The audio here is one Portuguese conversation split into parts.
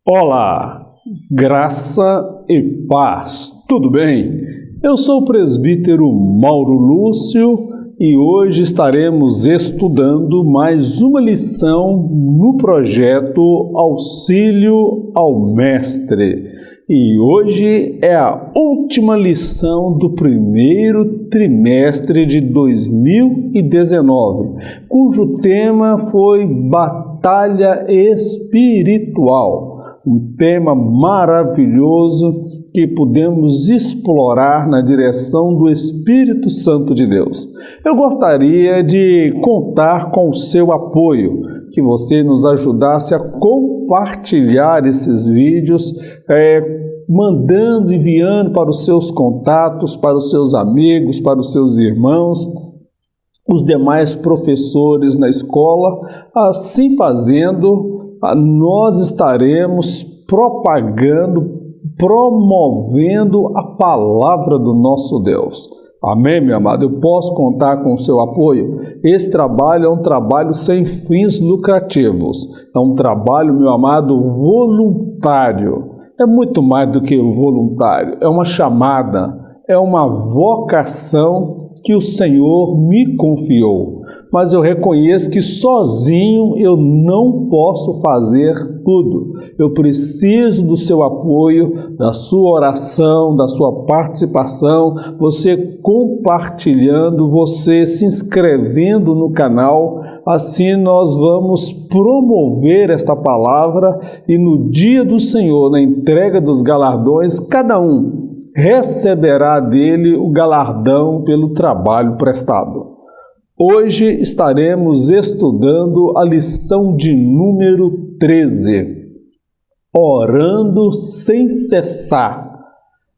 Olá, graça e paz, tudo bem? Eu sou o presbítero Mauro Lúcio e hoje estaremos estudando mais uma lição no projeto Auxílio ao Mestre. E hoje é a última lição do primeiro trimestre de 2019, cujo tema foi Batalha Espiritual. Um tema maravilhoso que podemos explorar na direção do Espírito Santo de Deus. Eu gostaria de contar com o seu apoio, que você nos ajudasse a compartilhar esses vídeos, enviando para os seus contatos, para os seus amigos, para os seus irmãos, os demais professores na escola. Assim fazendo, nós estaremos promovendo a palavra do nosso Deus. Amém, meu amado? Eu posso contar com o seu apoio? Esse trabalho é um trabalho sem fins lucrativos. É um trabalho, meu amado, voluntário. É muito mais do que voluntário. É uma chamada, é uma vocação que o Senhor me confiou. Mas eu reconheço que sozinho eu não posso fazer tudo. Eu preciso do seu apoio, da sua oração, da sua participação, você compartilhando, você se inscrevendo no canal. Assim nós vamos promover esta palavra e no dia do Senhor, na entrega dos galardões, cada um receberá dele o galardão pelo trabalho prestado. Hoje estaremos estudando a lição de número 13, orando sem cessar.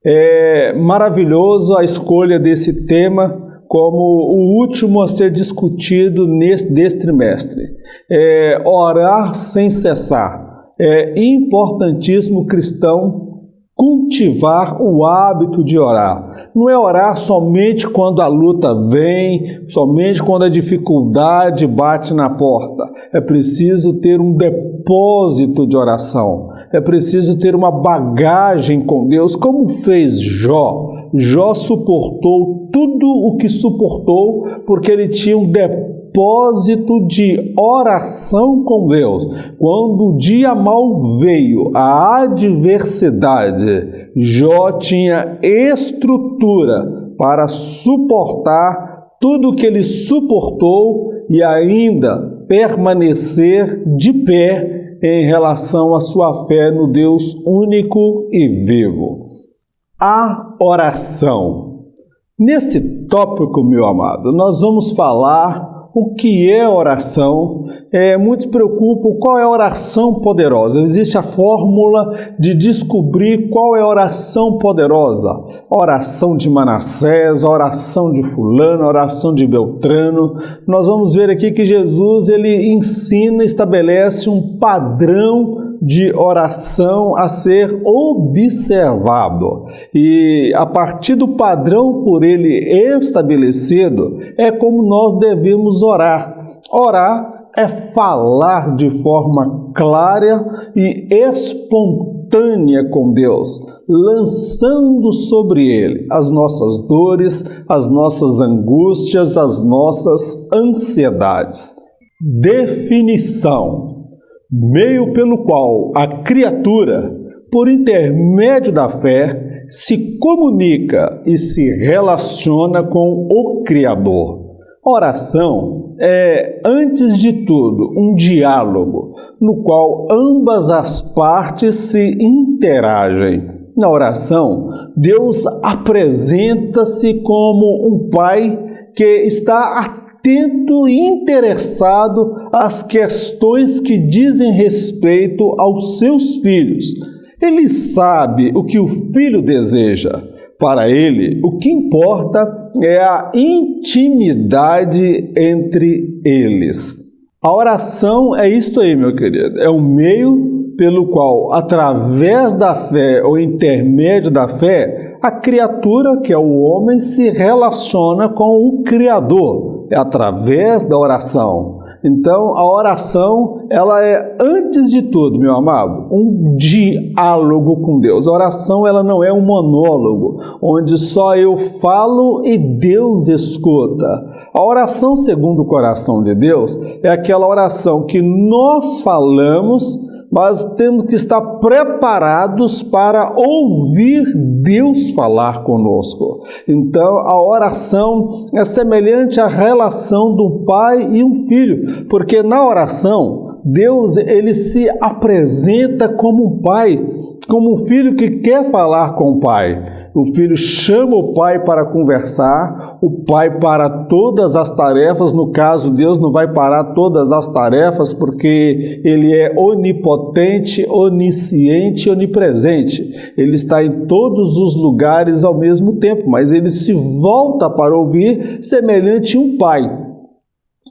É maravilhoso a escolha desse tema como o último a ser discutido deste trimestre. Orar sem cessar. É importantíssimo o cristão cultivar o hábito de orar. Não é orar somente quando a luta vem, somente quando a dificuldade bate na porta. É preciso ter um depósito de oração. É preciso ter uma bagagem com Deus, como fez Jó. Jó suportou tudo o que suportou porque ele tinha um depósito de oração com Deus. Quando o dia mal veio, a adversidade, Jó tinha estrutura para suportar tudo o que ele suportou e ainda permanecer de pé em relação à sua fé no Deus único e vivo. A oração. Nesse tópico, meu amado, nós vamos falar o que é oração. Muitos preocupam qual é a oração poderosa. Existe a fórmula de descobrir qual é a oração poderosa. A oração de Manassés, a oração de fulano, a oração de Beltrano. Nós vamos ver aqui que Jesus ele ensina, estabelece um padrão de oração a ser observado. E a partir do padrão por ele estabelecido, é como nós devemos orar. Orar é falar de forma clara e espontânea com Deus, lançando sobre Ele as nossas dores, as nossas angústias, as nossas ansiedades. Definição: meio pelo qual a criatura, por intermédio da fé, se comunica e se relaciona com o Criador. Oração é, antes de tudo, um diálogo no qual ambas as partes se interagem. Na oração, Deus apresenta-se como um pai que está atento e interessado às questões que dizem respeito aos seus filhos. Ele sabe o que o filho deseja. Para ele, o que importa é a intimidade entre eles. A oração é isto aí, meu querido. É um meio pelo qual, através da fé ou intermédio da fé, a criatura, que é o homem, se relaciona com o Criador, é através da oração. Então, a oração, ela é, antes de tudo, meu amado, um diálogo com Deus. A oração, ela não é um monólogo, onde só eu falo e Deus escuta. A oração segundo o coração de Deus é aquela oração que nós falamos, mas temos que estar preparados para ouvir Deus falar conosco. Então, a oração é semelhante à relação do pai e um filho, porque na oração, Deus, ele se apresenta como um pai, como um filho que quer falar com o pai. O filho chama o pai para conversar, o pai para todas as tarefas. No caso, Deus não vai parar todas as tarefas, porque Ele é onipotente, onisciente, onipresente. Ele está em todos os lugares ao mesmo tempo, mas Ele se volta para ouvir semelhante a um pai,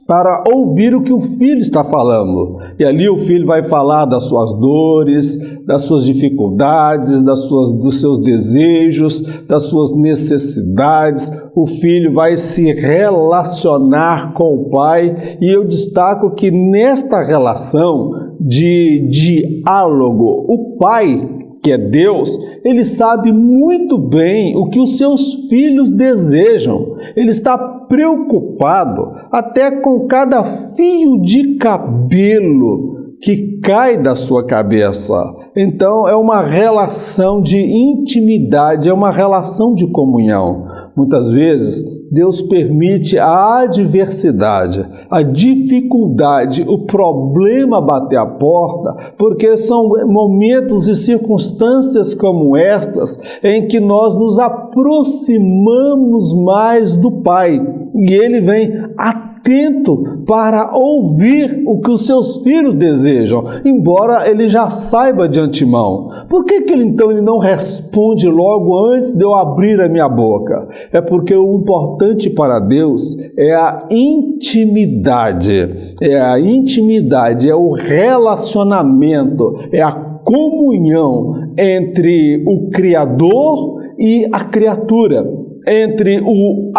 para ouvir o que o filho está falando. E ali o filho vai falar das suas dores, das suas dificuldades, dos seus desejos, das suas necessidades. O filho vai se relacionar com o pai, e eu destaco que nesta relação de diálogo, o pai, que é Deus, ele sabe muito bem o que os seus filhos desejam. Ele está preocupado até com cada fio de cabelo que cai da sua cabeça. Então, é uma relação de intimidade, é uma relação de comunhão. Muitas vezes, Deus permite a adversidade, a dificuldade, o problema bater a porta, porque são momentos e circunstâncias como estas em que nós nos aproximamos mais do Pai, e Ele vem atento para ouvir o que os seus filhos desejam, embora Ele já saiba de antemão. Por que ele não responde logo antes de eu abrir a minha boca? É porque o importante para Deus é a intimidade. É a intimidade, é o relacionamento, é a comunhão entre o Criador e a criatura, entre o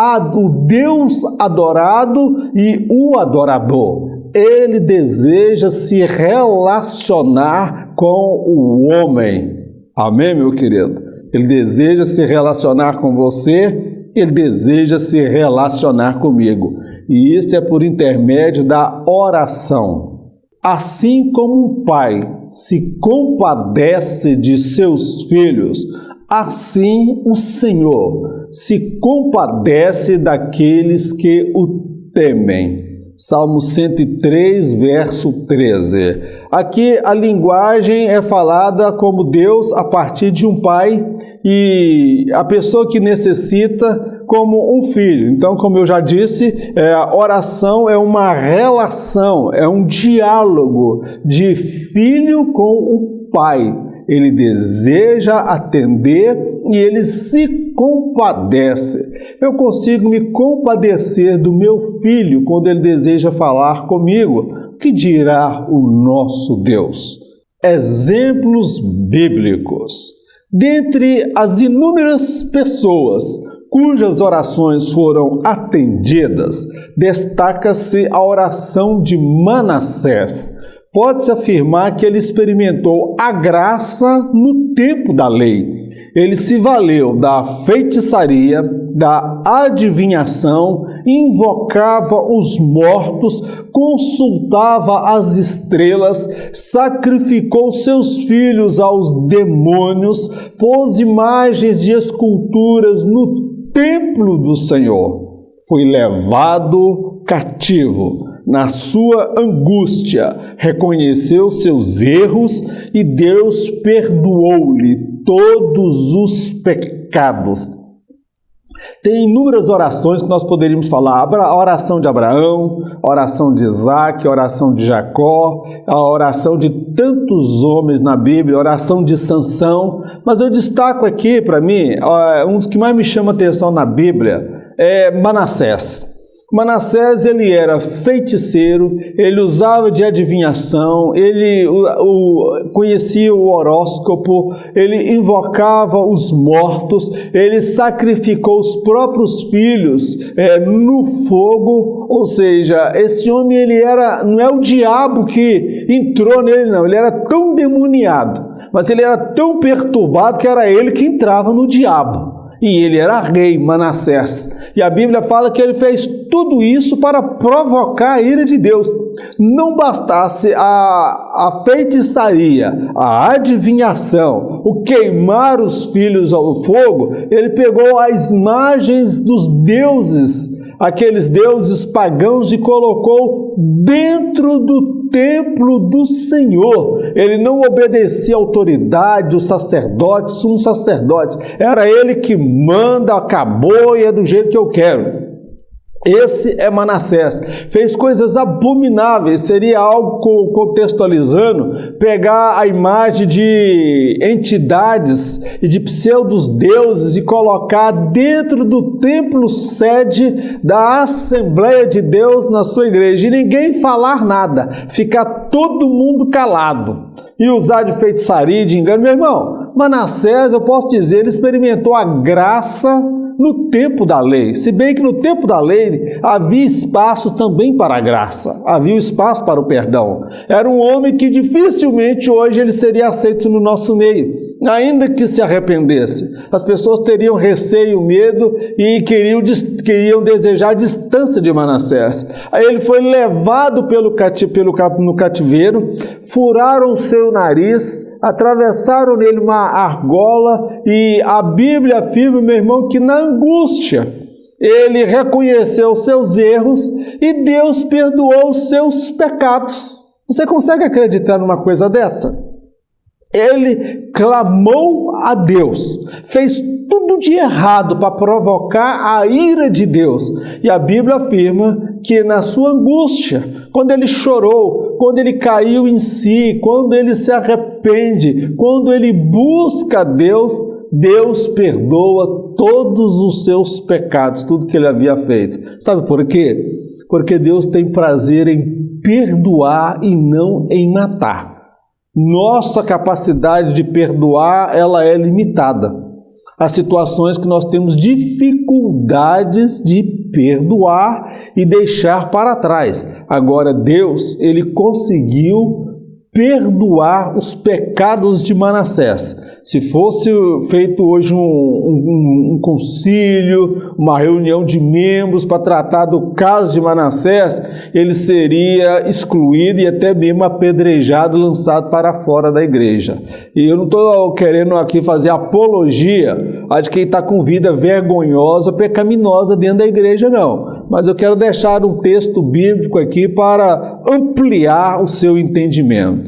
Deus adorado e o adorador. Ele deseja se relacionar com o homem. Amém, meu querido? Ele deseja se relacionar com você, ele deseja se relacionar comigo. E isto é por intermédio da oração. Assim como um pai se compadece de seus filhos, assim o Senhor se compadece daqueles que o temem. Salmo 103, verso 13. Aqui a linguagem é falada como Deus a partir de um pai, e a pessoa que necessita como um filho. Então, como eu já disse, a oração é uma relação, é um diálogo de filho com o pai. Ele deseja atender e ele se compadece. Eu consigo me compadecer do meu filho quando ele deseja falar comigo. O que dirá o nosso Deus? Exemplos bíblicos. Dentre as inúmeras pessoas cujas orações foram atendidas, destaca-se a oração de Manassés. Pode-se afirmar que ele experimentou a graça no tempo da lei. Ele se valeu da feitiçaria, da adivinhação, invocava os mortos, consultava as estrelas, sacrificou seus filhos aos demônios, pôs imagens de esculturas no templo do Senhor. Foi levado cativo. Na sua angústia, reconheceu seus erros e Deus perdoou-lhe todos os pecados. Tem inúmeras orações que nós poderíamos falar. A oração de Abraão, a oração de Isaac, a oração de Jacó, a oração de tantos homens na Bíblia, a oração de Sansão. Mas eu destaco aqui, para mim, um dos que mais me chama a atenção na Bíblia é Manassés. Manassés, ele era feiticeiro, ele usava de adivinhação, ele conhecia o horóscopo, ele invocava os mortos, ele sacrificou os próprios filhos no fogo. Ou seja, esse homem, ele não é o diabo que entrou nele, não, ele era tão demoniado, mas ele era tão perturbado que era ele que entrava no diabo. E ele era rei, Manassés. E a Bíblia fala que ele fez tudo isso para provocar a ira de Deus. Não bastasse a feitiçaria, a adivinhação, o queimar os filhos ao fogo, ele pegou as imagens dos deuses, aqueles deuses pagãos, e colocou dentro do templo do Senhor. Ele não obedecia à autoridade, o sacerdote, sumo sacerdote. Era ele que manda, acabou e é do jeito que eu quero. Esse é Manassés. Fez coisas abomináveis. Seria algo, contextualizando, pegar a imagem de entidades e de pseudos-deuses e colocar dentro do templo sede da Assembleia de Deus na sua igreja. E ninguém falar nada. Ficar todo mundo calado. E usar de feitiçaria e de engano. Meu irmão, Manassés, eu posso dizer, ele experimentou a graça no tempo da lei, se bem que no tempo da lei havia espaço também para a graça, havia espaço para o perdão. Era um homem que dificilmente hoje ele seria aceito no nosso meio, ainda que se arrependesse. As pessoas teriam receio, medo e queriam desejar a distância de Manassés. Aí ele foi levado no cativeiro, furaram seu nariz, atravessaram nele uma argola, e a Bíblia afirma, meu irmão, que na angústia ele reconheceu os seus erros e Deus perdoou os seus pecados. Você consegue acreditar numa coisa dessa? Ele clamou a Deus, fez tudo de errado para provocar a ira de Deus. E a Bíblia afirma que na sua angústia, quando ele chorou, quando ele caiu em si, quando ele se arrepende, quando ele busca Deus, Deus perdoa todos os seus pecados, tudo que ele havia feito. Sabe por quê? Porque Deus tem prazer em perdoar e não em matar. Nossa capacidade de perdoar, ela é limitada. Há situações que nós temos dificuldades de perdoar e deixar para trás. Agora, Deus, ele conseguiu perdoar os pecados de Manassés. Se fosse feito hoje um concílio, uma reunião de membros para tratar do caso de Manassés, ele seria excluído e até mesmo apedrejado, lançado para fora da igreja. E eu não estou querendo aqui fazer apologia de quem está com vida vergonhosa, pecaminosa dentro da igreja, não. Mas eu quero deixar um texto bíblico aqui para ampliar o seu entendimento.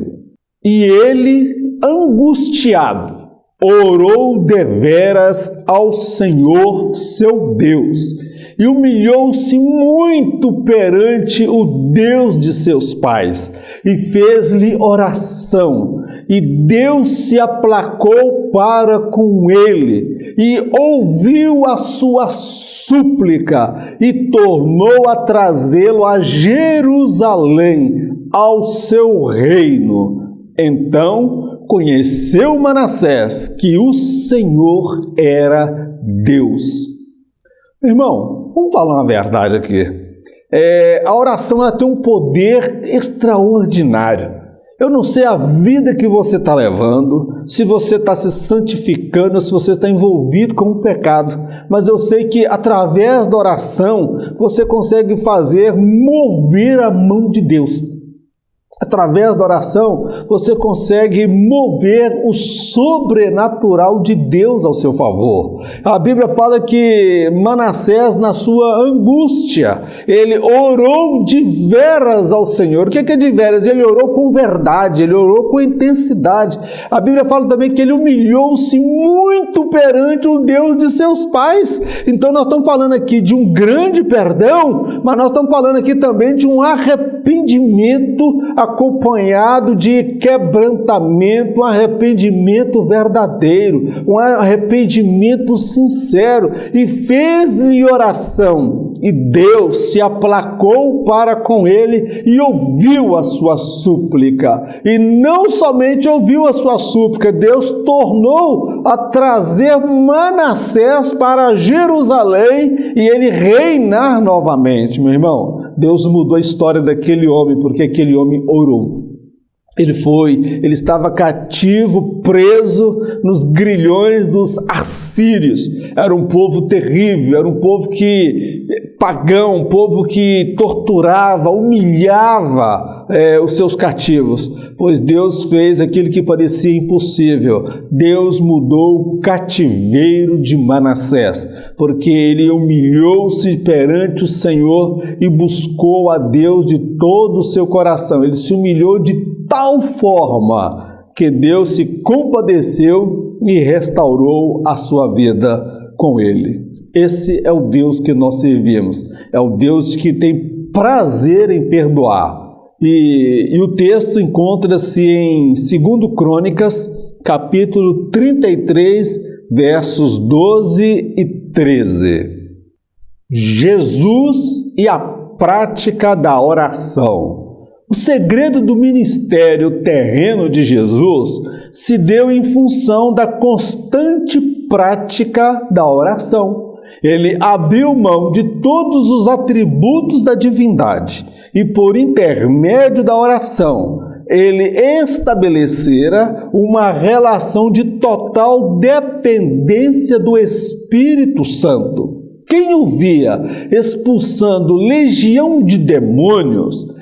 E ele, angustiado, orou deveras ao Senhor, seu Deus, e humilhou-se muito perante o Deus de seus pais, e fez-lhe oração, e Deus se aplacou para com ele, e ouviu a sua súplica, e tornou a trazê-lo a Jerusalém, ao seu reino. Então conheceu Manassés que o Senhor era Deus. Irmão, vamos falar uma verdade aqui. A oração, ela tem um poder extraordinário. Eu não sei a vida que você está levando, se você está se santificando, se você está envolvido com o pecado, mas eu sei que através da oração você consegue mover a mão de Deus. Através da oração, você consegue mover o sobrenatural de Deus ao seu favor. A Bíblia fala que Manassés, na sua angústia, ele orou de veras ao Senhor. O que é de veras? Ele orou com verdade, ele orou com intensidade. A Bíblia fala também que ele humilhou-se muito perante o Deus de seus pais. Então nós estamos falando aqui de um grande perdão, mas nós estamos falando aqui também de um arrependimento acompanhado de quebrantamento, um arrependimento verdadeiro, um arrependimento sincero, e fez-lhe oração. e Deus se aplacou para com ele e ouviu a sua súplica. E não somente ouviu a sua súplica, Deus tornou a trazer Manassés para Jerusalém e ele reinar novamente. Meu irmão, Deus mudou a história daquele homem porque aquele homem orou. Ele estava cativo, preso nos grilhões dos assírios. Era um povo terrível, era um povo pagão, um povo que torturava, humilhava os seus cativos, pois Deus fez aquilo que parecia impossível. Deus mudou o cativeiro de Manassés, porque ele humilhou-se perante o Senhor e buscou a Deus de todo o seu coração. Ele se humilhou de tal forma que Deus se compadeceu e restaurou a sua vida com ele. Esse é o Deus que nós servimos, é o Deus que tem prazer em perdoar. E o texto encontra-se em 2 Crônicas, capítulo 33, versos 12 e 13. Jesus e a prática da oração. O segredo do ministério terreno de Jesus se deu em função da constante prática da oração. Ele abriu mão de todos os atributos da divindade e, por intermédio da oração, ele estabelecera uma relação de total dependência do Espírito Santo. Quem o via expulsando legião de demônios,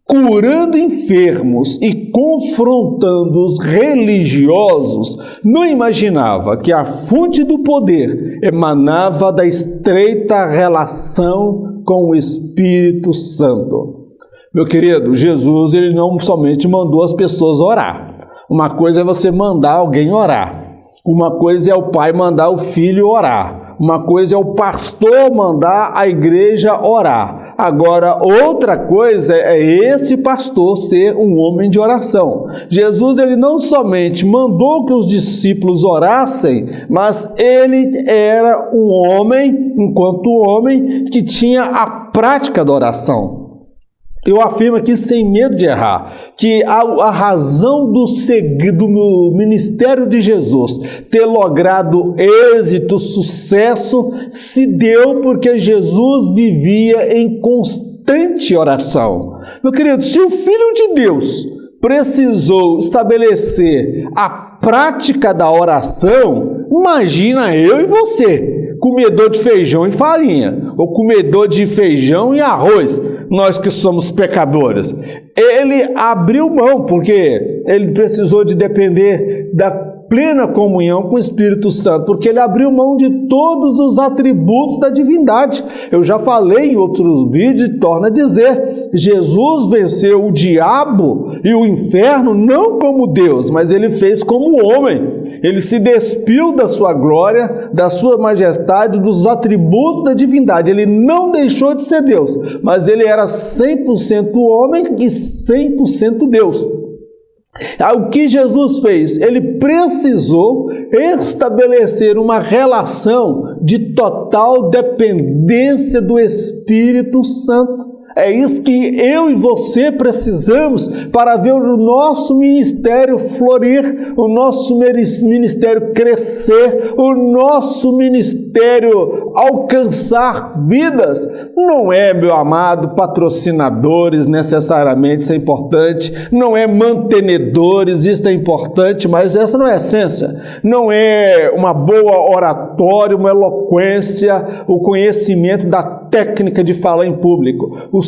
curando enfermos e confrontando os religiosos, não imaginava que a fonte do poder emanava da estreita relação com o Espírito Santo. Meu querido, Jesus, ele não somente mandou as pessoas orar. Uma coisa é você mandar alguém orar. Uma coisa é o pai mandar o filho orar. Uma coisa é o pastor mandar a igreja orar. Agora, outra coisa é esse pastor ser um homem de oração. Jesus, ele não somente mandou que os discípulos orassem, mas ele era um homem, enquanto homem, que tinha a prática da oração. Eu afirmo aqui sem medo de errar, que a razão do ministério de Jesus ter logrado êxito, sucesso, se deu porque Jesus vivia em constante oração. Meu querido, se o Filho de Deus precisou estabelecer a prática da oração, imagina eu e você, comedor de feijão e farinha, ou comedor de feijão e arroz, nós que somos pecadores. Ele abriu mão, porque ele precisou de depender da plena comunhão com o Espírito Santo, porque ele abriu mão de todos os atributos da divindade. Eu já falei em outros vídeos e torno a dizer, Jesus venceu o diabo e o inferno não como Deus, mas ele fez como homem. Ele se despiu da sua glória, da sua majestade, dos atributos da divindade. Ele não deixou de ser Deus, mas ele era 100% homem e 100% Deus. O que Jesus fez? Ele precisou estabelecer uma relação de total dependência do Espírito Santo. É isso que eu e você precisamos para ver o nosso ministério florir, o nosso ministério crescer, o nosso ministério alcançar vidas. Não é, meu amado, patrocinadores necessariamente, isso é importante, não é mantenedores, isso é importante, mas essa não é a essência. Não é uma boa oratória, uma eloquência, o conhecimento da técnica de falar em público. O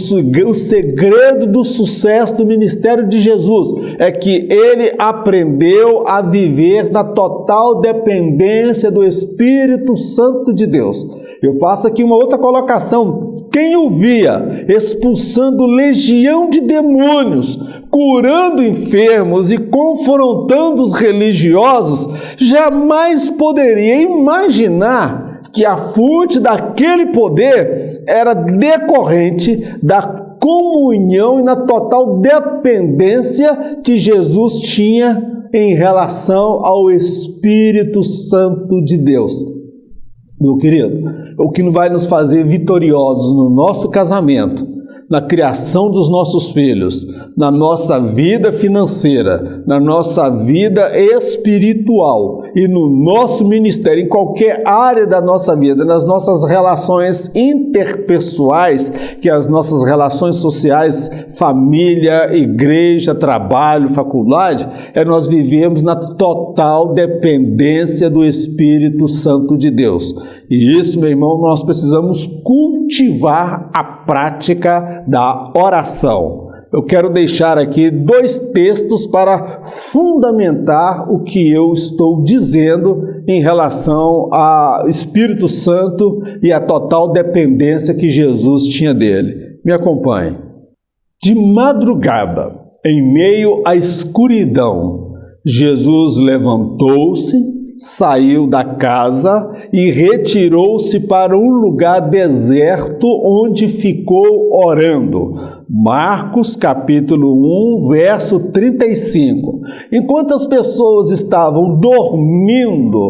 segredo do sucesso do ministério de Jesus é que ele aprendeu a viver na total dependência do Espírito Santo de Deus. Eu faço aqui uma outra colocação. Quem o via expulsando legião de demônios, curando enfermos e confrontando os religiosos, jamais poderia imaginar que a fonte daquele poder era decorrente da comunhão e na total dependência que Jesus tinha em relação ao Espírito Santo de Deus. Meu querido, o que vai nos fazer vitoriosos no nosso casamento, na criação dos nossos filhos, na nossa vida financeira, na nossa vida espiritual e no nosso ministério, em qualquer área da nossa vida, nas nossas relações interpessoais, que as nossas relações sociais, família, igreja, trabalho, faculdade, nós vivemos na total dependência do Espírito Santo de Deus. E isso, meu irmão, nós precisamos cultivar a prática da oração. Eu quero deixar aqui 2 textos para fundamentar o que eu estou dizendo em relação ao Espírito Santo e a total dependência que Jesus tinha dele. Me acompanhe. De madrugada, em meio à escuridão, Jesus levantou-se, saiu da casa e retirou-se para um lugar deserto onde ficou orando. Marcos capítulo 1, verso 35. Enquanto as pessoas estavam dormindo,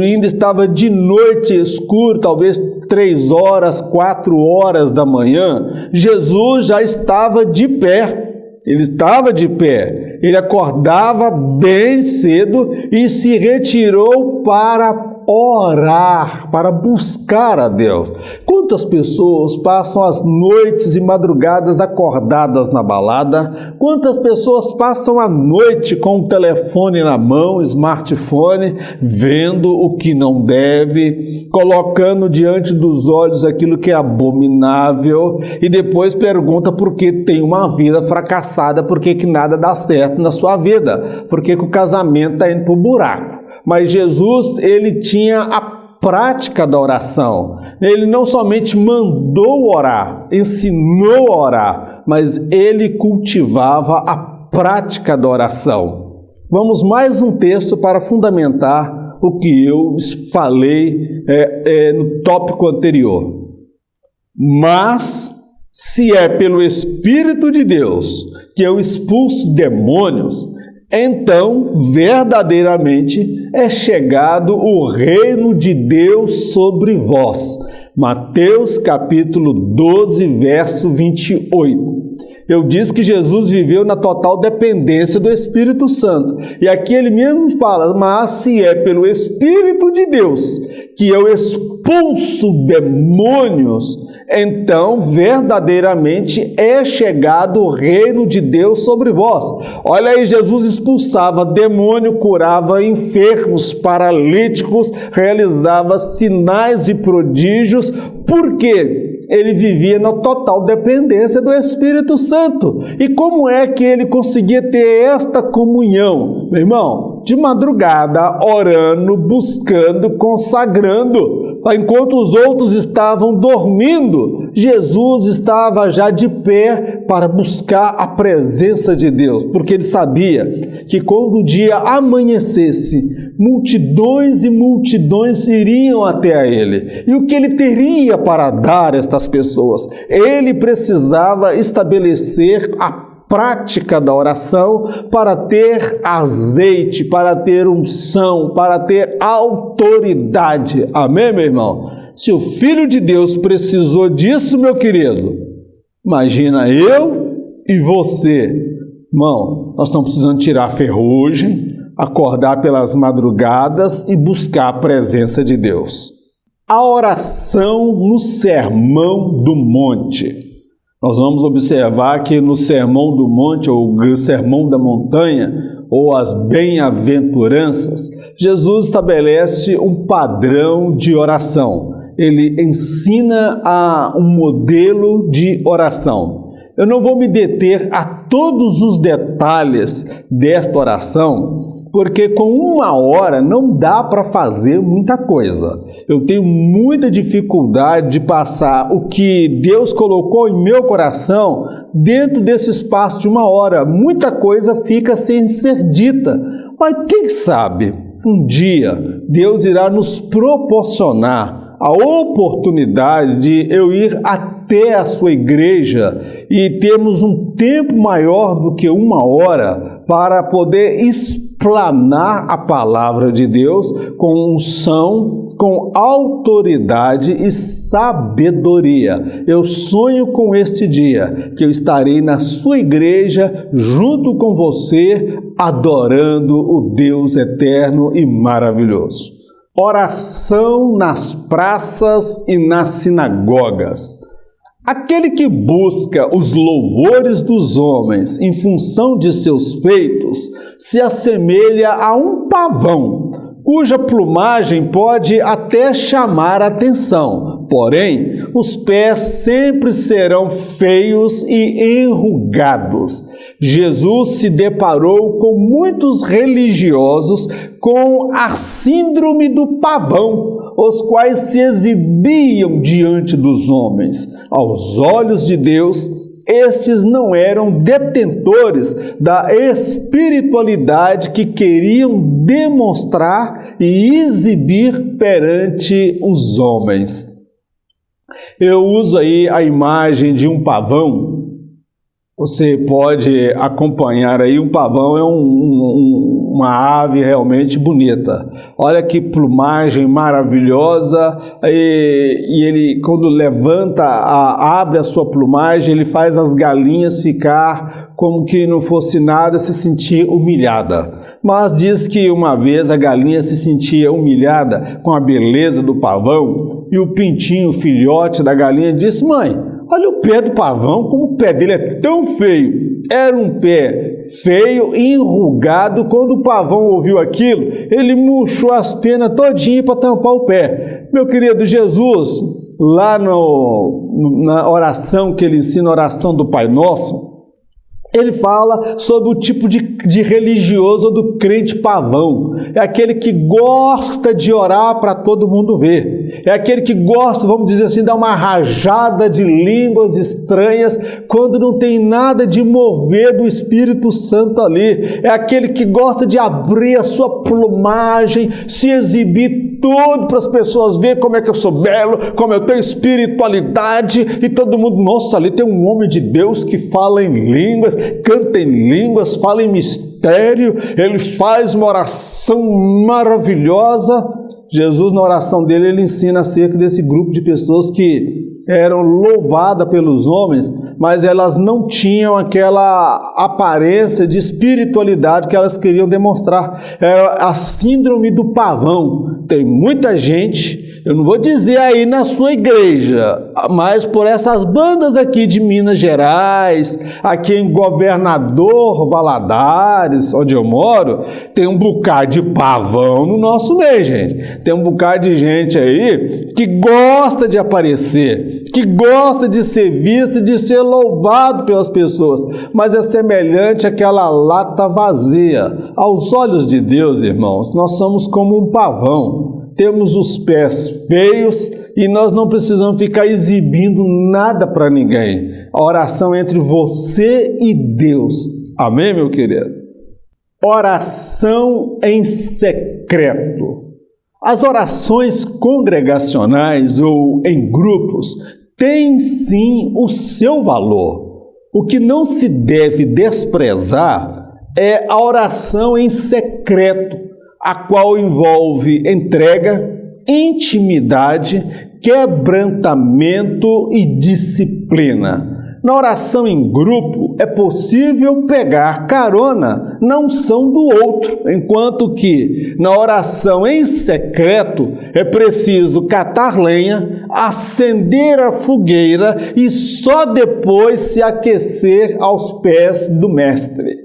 ainda estava de noite escuro, talvez 3 horas, 4 horas da manhã, Jesus já estava de pé. Ele estava de pé, ele acordava bem cedo e se retirou para orar, para buscar a Deus. Quantas pessoas passam as noites e madrugadas acordadas na balada? Quantas pessoas passam a noite com o telefone na mão, smartphone, vendo o que não deve, colocando diante dos olhos aquilo que é abominável e depois pergunta por que tem uma vida fracassada, por que nada dá certo na sua vida, por que o casamento está indo para o buraco. Mas Jesus, ele tinha a prática da oração. Ele não somente mandou orar, ensinou a orar, mas ele cultivava a prática da oração. Vamos mais um texto para fundamentar o que eu falei no tópico anterior. Mas, se é pelo Espírito de Deus que eu expulso demônios, então, verdadeiramente, é chegado o reino de Deus sobre vós. Mateus capítulo 12, verso 28. Eu disse que Jesus viveu na total dependência do Espírito Santo. E aqui ele mesmo fala, mas se é pelo Espírito de Deus que eu expulso demônios, então verdadeiramente é chegado o reino de Deus sobre vós. Olha aí, Jesus expulsava demônio, curava enfermos, paralíticos, realizava sinais e prodígios. Por quê? Ele vivia na total dependência do Espírito Santo. E como é que ele conseguia ter esta comunhão? Meu irmão, de madrugada, orando, buscando, consagrando. Enquanto os outros estavam dormindo, Jesus estava já de pé para buscar a presença de Deus, porque ele sabia que quando o dia amanhecesse, multidões e multidões iriam até a ele. E o que ele teria para dar a estas pessoas? Ele precisava estabelecer a prática da oração para ter azeite, para ter unção, para ter autoridade. Amém, meu irmão? Se o Filho de Deus precisou disso, meu querido, imagina eu e você. Irmão, nós estamos precisando tirar a ferrugem, acordar pelas madrugadas e buscar a presença de Deus. A oração no Sermão do Monte. Nós vamos observar que no Sermão do Monte, ou Sermão da Montanha, ou as Bem-aventuranças, Jesus estabelece um padrão de oração. Ele ensina um modelo de oração. Eu não vou me deter a todos os detalhes desta oração, porque com 1 hora não dá para fazer muita coisa. Eu tenho muita dificuldade de passar o que Deus colocou em meu coração dentro desse espaço de 1 hora. Muita coisa fica sem ser dita. Mas quem sabe, um dia, Deus irá nos proporcionar a oportunidade de eu ir até a sua igreja e termos um tempo maior do que 1 hora para poder explanar a palavra de Deus com unção, com autoridade e sabedoria. Eu sonho com este dia, que eu estarei na sua igreja, junto com você, adorando o Deus eterno e maravilhoso. Oração nas praças e nas sinagogas. Aquele que busca os louvores dos homens em função de seus feitos se assemelha a um pavão, cuja plumagem pode até chamar a atenção, porém, os pés sempre serão feios e enrugados. Jesus se deparou com muitos religiosos com a síndrome do pavão, os quais se exibiam diante dos homens. Aos olhos de Deus, estes não eram detentores da espiritualidade que queriam demonstrar e exibir perante os homens. Eu uso aí a imagem de um pavão. Você pode acompanhar aí, um pavão é uma ave realmente bonita. Olha que plumagem maravilhosa, e ele, quando levanta, abre a sua plumagem, ele faz as galinhas ficar como que não fosse nada, se sentir humilhada. Mas diz que uma vez a galinha se sentia humilhada com a beleza do pavão, e o pintinho, o filhote da galinha, disse: mãe, olha o pé do pavão, como o pé dele é tão feio. Era um pé feio e enrugado. Quando o pavão ouviu aquilo, ele murchou as penas todinha para tampar o pé. Meu querido, Jesus, lá na oração que ele ensina, a oração do Pai Nosso, ele fala sobre o tipo de religioso do crente pavão. É aquele que gosta de orar para todo mundo ver. É aquele que gosta, vamos dizer assim, de dar uma rajada de línguas estranhas quando não tem nada de mover do Espírito Santo ali. É aquele que gosta de abrir a sua plumagem, se exibir todo para as pessoas verem como é que eu sou belo, como eu tenho espiritualidade, e todo mundo, nossa, ali tem um homem de Deus que fala em línguas, canta em línguas, fala em mistério, ele faz uma oração maravilhosa. Jesus, na oração dele, ele ensina acerca desse grupo de pessoas que eram louvadas pelos homens, mas elas não tinham aquela aparência de espiritualidade que elas queriam demonstrar. Era a síndrome do pavão. Tem muita gente, eu não vou dizer aí na sua igreja, mas por essas bandas aqui de Minas Gerais, aqui em Governador Valadares, onde eu moro, tem um bocado de pavão no nosso meio, gente. Tem um bocado de gente aí que gosta de aparecer, que gosta de ser visto, de ser louvado pelas pessoas, mas é semelhante àquela lata vazia. Aos olhos de Deus, irmãos, nós somos como um pavão. Temos os pés feios e nós não precisamos ficar exibindo nada para ninguém. A oração entre você e Deus. Amém, meu querido? Oração em secreto. As orações congregacionais ou em grupos têm sim o seu valor. O que não se deve desprezar é a oração em secreto, a qual envolve entrega, intimidade, quebrantamento e disciplina. Na oração em grupo é possível pegar carona na unção do outro, enquanto que na oração em secreto é preciso catar lenha, acender a fogueira e só depois se aquecer aos pés do mestre.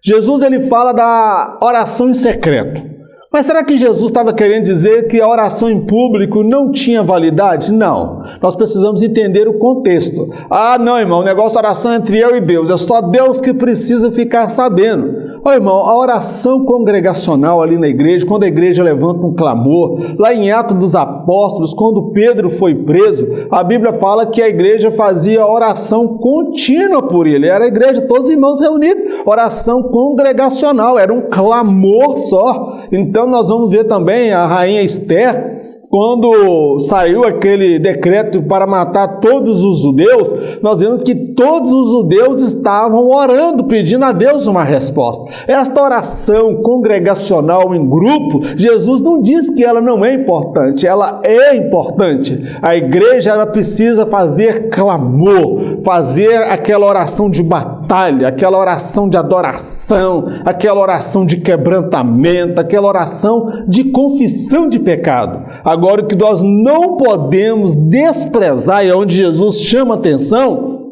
Jesus ele fala da oração em secreto. Mas será que Jesus estava querendo dizer que a oração em público não tinha validade? Não. Nós precisamos entender o contexto. Ah, não, irmão, o negócio é oração entre eu e Deus. É só Deus que precisa ficar sabendo. Ó, irmão, a oração congregacional ali na igreja, quando a igreja levanta um clamor, lá em Atos dos Apóstolos, quando Pedro foi preso, a Bíblia fala que a igreja fazia oração contínua por ele. Era a igreja, todos os irmãos reunidos, oração congregacional, era um clamor só. Então nós vamos ver também a rainha Esther, Quando saiu aquele decreto para matar todos os judeus, nós vemos que todos os judeus estavam orando, pedindo a Deus uma resposta. Esta oração congregacional em grupo, Jesus não diz que ela não é importante, ela é importante. A igreja ela precisa fazer clamor, fazer aquela oração de batalha, aquela oração de adoração, aquela oração de quebrantamento, aquela oração de confissão de pecado. Agora, o que nós não podemos desprezar, e é onde Jesus chama atenção,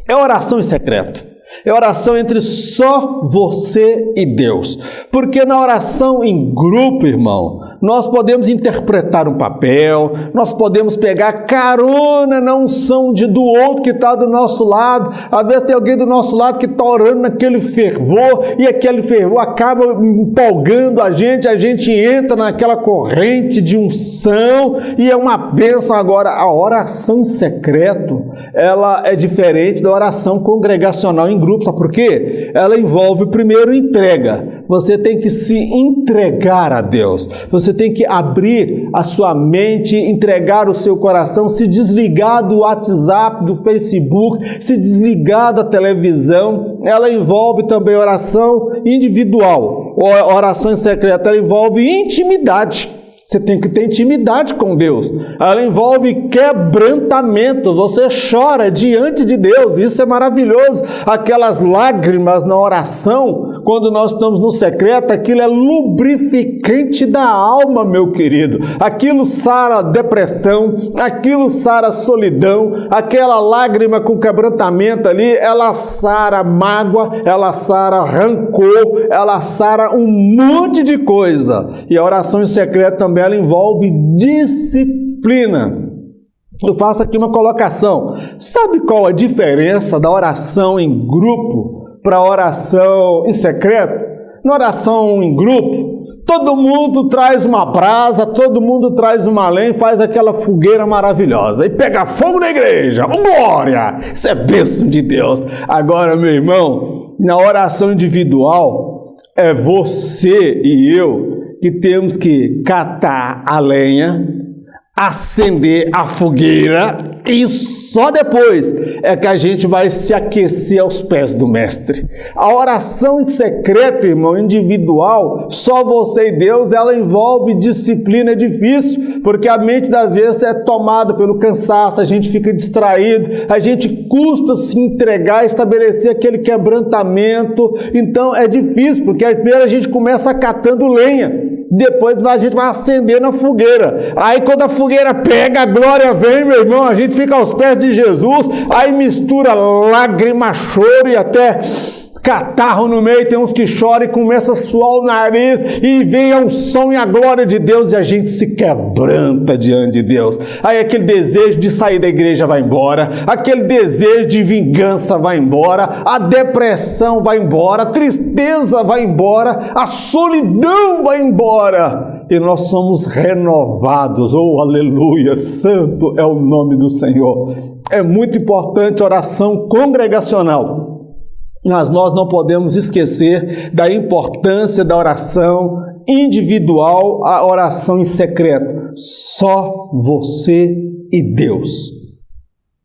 é oração em secreto. É oração entre só você e Deus. Porque na oração em grupo, irmão, nós podemos interpretar um papel, nós podemos pegar carona na unção do outro que está do nosso lado. Às vezes tem alguém do nosso lado que está orando naquele fervor, e aquele fervor acaba empolgando a gente entra naquela corrente de unção, e é uma bênção. Agora, a oração em secreto, ela é diferente da oração congregacional em grupo. Sabe por quê? Ela envolve primeiro entrega. Você tem que se entregar a Deus. Você tem que abrir a sua mente, entregar o seu coração, se desligar do WhatsApp, do Facebook, se desligar da televisão. Ela envolve também oração individual. Oração em secreto, ela envolve intimidade. Você tem que ter intimidade com Deus. Ela envolve quebrantamento. Você chora diante de Deus. Isso é maravilhoso. Aquelas lágrimas na oração, quando nós estamos no secreto, aquilo é lubrificante da alma, meu querido. Aquilo sara a depressão, aquilo sara a solidão, aquela lágrima com quebrantamento ali, ela sara mágoa, ela sara rancor, ela sara um monte de coisa. E a oração em secreto também ela envolve disciplina. Eu faço aqui uma colocação. Sabe qual a diferença da oração em grupo para a oração em secreto? Na oração em grupo, todo mundo traz uma brasa, todo mundo traz uma lenha e faz aquela fogueira maravilhosa. E pega fogo na igreja. Glória! Isso é bênção de Deus. Agora, meu irmão, na oração individual, é você e eu que temos que catar a lenha, acender a fogueira, e só depois é que a gente vai se aquecer aos pés do mestre. A oração em secreto, irmão, individual, só você e Deus, ela envolve disciplina. É difícil, porque a mente das vezes é tomada pelo cansaço, a gente fica distraído, a gente custa se entregar, estabelecer aquele quebrantamento. Então é difícil, porque primeiro a gente começa catando lenha, depois a gente vai acender na fogueira. Aí quando a fogueira pega, a glória vem, meu irmão, a gente fica aos pés de Jesus, aí mistura lágrima, choro e até catarro no meio. Tem uns que choram e começa a suar o nariz, e vem a unção e a glória de Deus, e a gente se quebranta diante de Deus. Aí aquele desejo de sair da igreja vai embora, aquele desejo de vingança vai embora, a depressão vai embora, a tristeza vai embora, a solidão vai embora, e nós somos renovados. Oh, aleluia, santo é o nome do Senhor. É muito importante a oração congregacional, mas nós não podemos esquecer da importância da oração individual, a oração em secreto. Só você e Deus.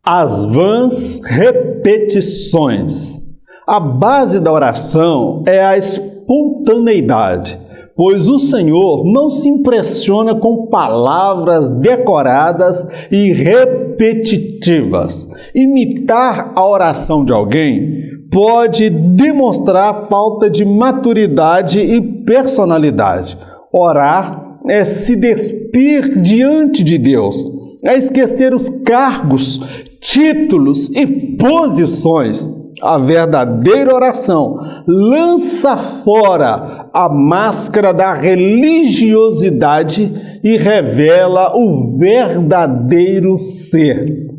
As vãs repetições. A base da oração é a espontaneidade, pois o Senhor não se impressiona com palavras decoradas e repetitivas. Imitar a oração de alguém pode demonstrar falta de maturidade e personalidade. Orar é se despir diante de Deus, é esquecer os cargos, títulos e posições. A verdadeira oração lança fora a máscara da religiosidade e revela o verdadeiro ser.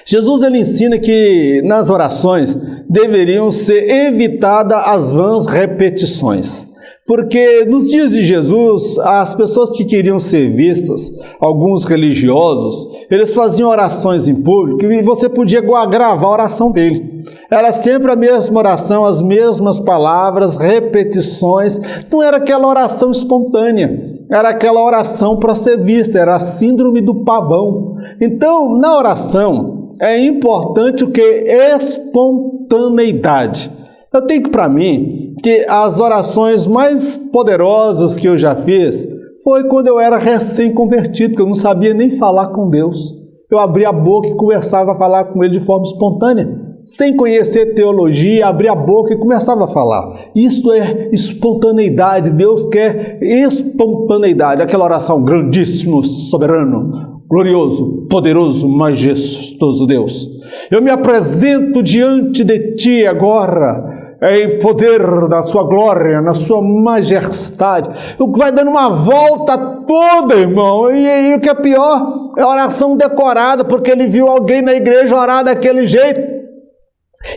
Jesus ele ensina que nas orações deveriam ser evitadas as vãs repetições, porque nos dias de Jesus, as pessoas que queriam ser vistas, alguns religiosos, eles faziam orações em público e você podia gravar a oração dele. Era sempre a mesma oração, as mesmas palavras, repetições, não era aquela oração espontânea. era aquela oração para ser vista, era a síndrome do pavão. Então, na oração, é importante o que? Espontaneidade. Eu tenho para mim que as orações mais poderosas que eu já fiz foi quando eu era recém-convertido, que eu não sabia nem falar com Deus. Eu abria a boca e começava a falar com Ele de forma espontânea. Sem conhecer teologia, abria a boca e começava a falar. Isto é espontaneidade. Deus quer espontaneidade. Aquela oração: grandíssimo, soberano, glorioso, poderoso, majestoso Deus, eu me apresento diante de Ti agora, em poder da Sua glória, na Sua majestade. Vai dando uma volta toda, irmão. E o que é pior, é oração decorada, porque ele viu alguém na igreja orar daquele jeito.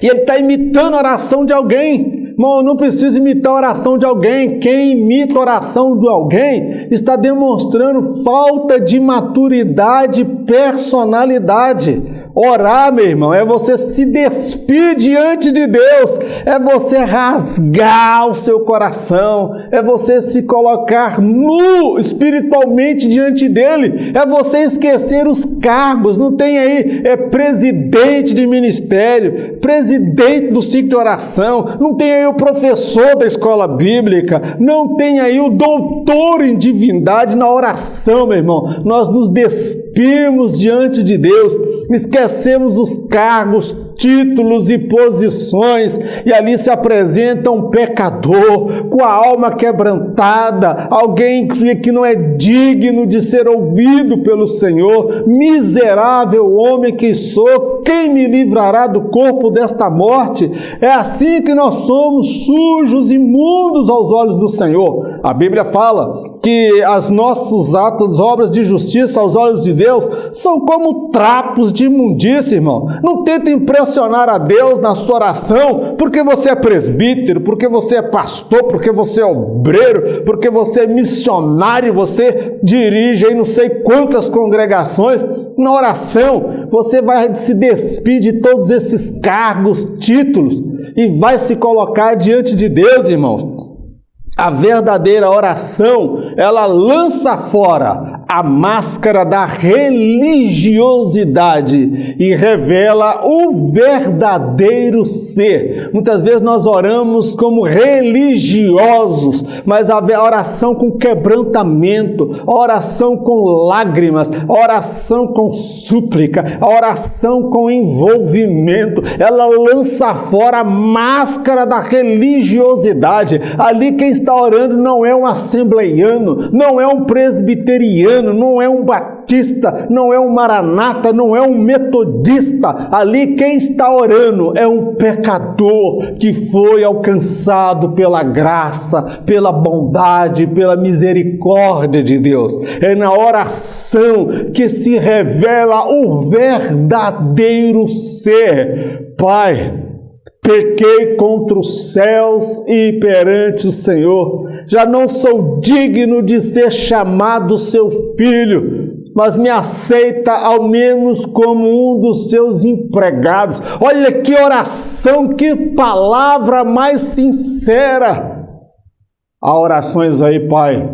E ele está imitando a oração de alguém. Irmão, eu não preciso imitar a oração de alguém. Quem imita a oração de alguém está demonstrando falta de maturidade e personalidade. Orar, meu irmão, é você se despir diante de Deus, é você rasgar o seu coração, é você se colocar nu espiritualmente diante dele, é você esquecer os cargos. Não tem aí presidente de ministério, presidente do ciclo de oração, não tem aí o professor da escola bíblica, não tem aí o doutor em divindade na oração, meu irmão. Nós nos despimos diante de Deus, esquecemos os cargos, títulos e posições, e ali se apresenta um pecador com a alma quebrantada, alguém que não é digno de ser ouvido pelo Senhor. Miserável homem que sou, quem me livrará do corpo desta morte? É assim que nós somos, sujos, imundos aos olhos do Senhor. A Bíblia fala que as nossas atos, obras de justiça aos olhos de Deus são como trapos de imundícia, irmão. Não tenta impressionar a Deus na sua oração, porque você é presbítero, porque você é pastor, porque você é obreiro, porque você é missionário, você dirige aí não sei quantas congregações. Na oração, você vai se despir de todos esses cargos, títulos, e vai se colocar diante de Deus, irmãos. A verdadeira oração, ela lança fora a máscara da religiosidade e revela o verdadeiro ser. Muitas vezes nós oramos como religiosos, mas a oração com quebrantamento, a oração com lágrimas, a oração com súplica, a oração com envolvimento, ela lança fora a máscara da religiosidade. Ali quem está orando não é um assembleiano, não é um presbiteriano, não é um batista, não é um maranata, não é um metodista. Ali quem está orando é um pecador que foi alcançado pela graça, pela bondade, pela misericórdia de Deus. É na oração que se revela o verdadeiro ser. Pai, pequei contra os céus e perante o Senhor, já não sou digno de ser chamado seu filho, mas me aceita ao menos como um dos seus empregados. Olha que oração, que palavra mais sincera. Há orações aí, Pai,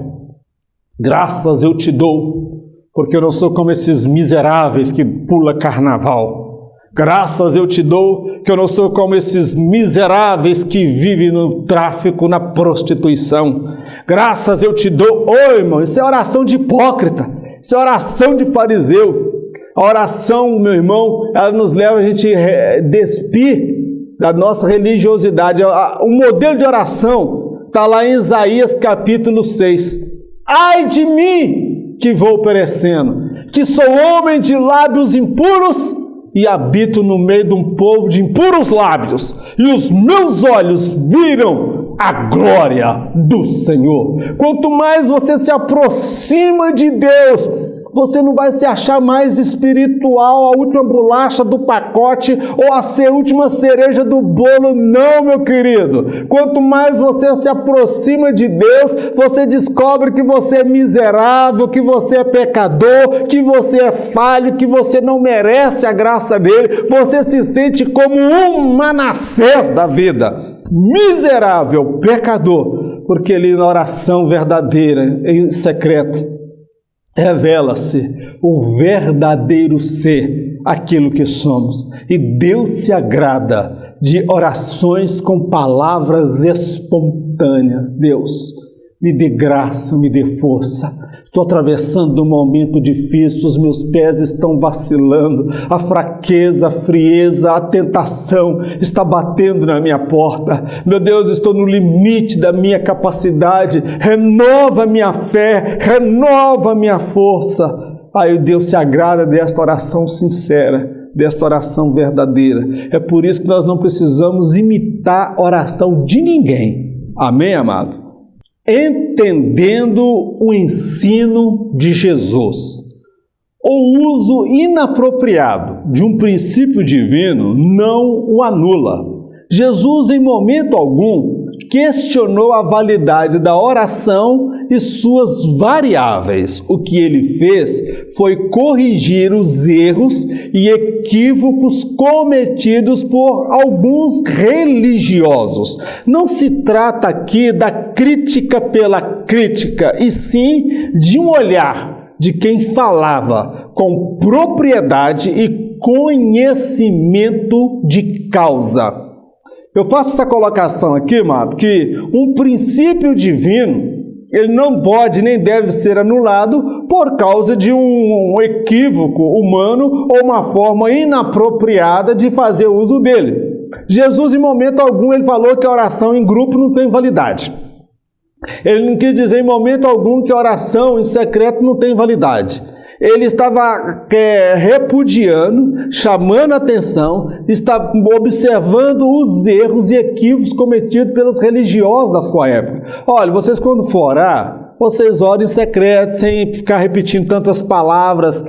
graças eu te dou, porque eu não sou como esses miseráveis que pula carnaval. Graças eu te dou, que eu não sou como esses miseráveis que vivem no tráfico, na prostituição. Graças eu te dou. Ô, irmão, isso é oração de hipócrita, isso é oração de fariseu. A oração, meu irmão, ela nos leva a gente despir da nossa religiosidade. O modelo de oração está lá em Isaías capítulo 6. Ai de mim, que vou perecendo, que sou homem de lábios impuros, e habito no meio de um povo de impuros lábios, e os meus olhos viram a glória do Senhor. Quanto mais você se aproxima de Deus, você não vai se achar mais espiritual, a última bolacha do pacote ou a última cereja do bolo, não, meu querido. Quanto mais você se aproxima de Deus, você descobre que você é miserável, que você é pecador, que você é falho, que você não merece a graça dele. Você se sente como um Manassés da vida, miserável, pecador, porque ali na oração verdadeira, em secreto, revela-se o verdadeiro ser, aquilo que somos. E Deus se agrada de orações com palavras espontâneas. Deus, me dê graça, me dê força. Estou atravessando um momento difícil, os meus pés estão vacilando, a fraqueza, a frieza, a tentação está batendo na minha porta. Meu Deus, estou no limite da minha capacidade. Renova minha fé, renova minha força. Aí Deus se agrada desta oração sincera, desta oração verdadeira. É por isso que nós não precisamos imitar a oração de ninguém. Amém, amado? Entendendo o ensino de Jesus. O uso inapropriado de um princípio divino não o anula. Jesus, em momento algum, questionou a validade da oração e suas variáveis. O que ele fez foi corrigir os erros e equívocos cometidos por alguns religiosos. Não se trata aqui da crítica pela crítica, e sim de um olhar de quem falava com propriedade e conhecimento de causa. Eu faço essa colocação aqui, amado, que um princípio divino, ele não pode nem deve ser anulado por causa de um equívoco humano ou uma forma inapropriada de fazer uso dele. Jesus, em momento algum, ele falou que a oração em grupo não tem validade. Ele não quis dizer em momento algum que a oração em secreto não tem validade. Ele estava repudiando, chamando a atenção, está observando os erros e equívocos cometidos pelos religiosos da sua época. Olha, vocês quando for orar, vocês orem em secreto, sem ficar repetindo tantas palavras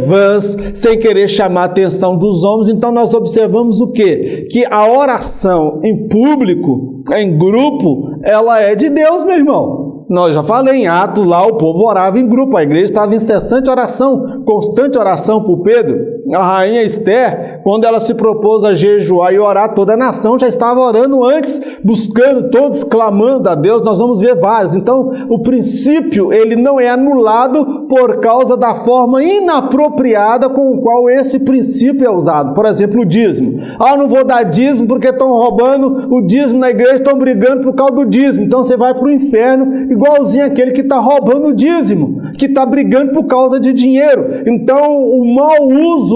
vãs, sem querer chamar a atenção dos homens. Então nós observamos o quê? Que a oração em público, em grupo, ela é de Deus, meu irmão. Nós já falei em Atos lá, o povo orava em grupo, a igreja estava em incessante oração, constante oração por Pedro. A rainha Esther, quando ela se propôs a jejuar e orar, toda a nação já estava orando antes, buscando, todos clamando a Deus. Nós vamos ver vários. Então, o princípio, ele não é anulado por causa da forma inapropriada com o qual esse princípio é usado. Por exemplo, o dízimo. Ah, não vou dar dízimo porque estão roubando o dízimo na igreja, estão brigando por causa do dízimo. Então, você vai para o inferno igualzinho aquele que está roubando o dízimo, que está brigando por causa de dinheiro. Então, o mau uso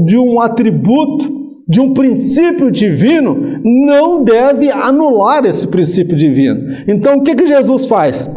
de um atributo, de um princípio divino, não deve anular esse princípio divino. Então, o que Jesus faz?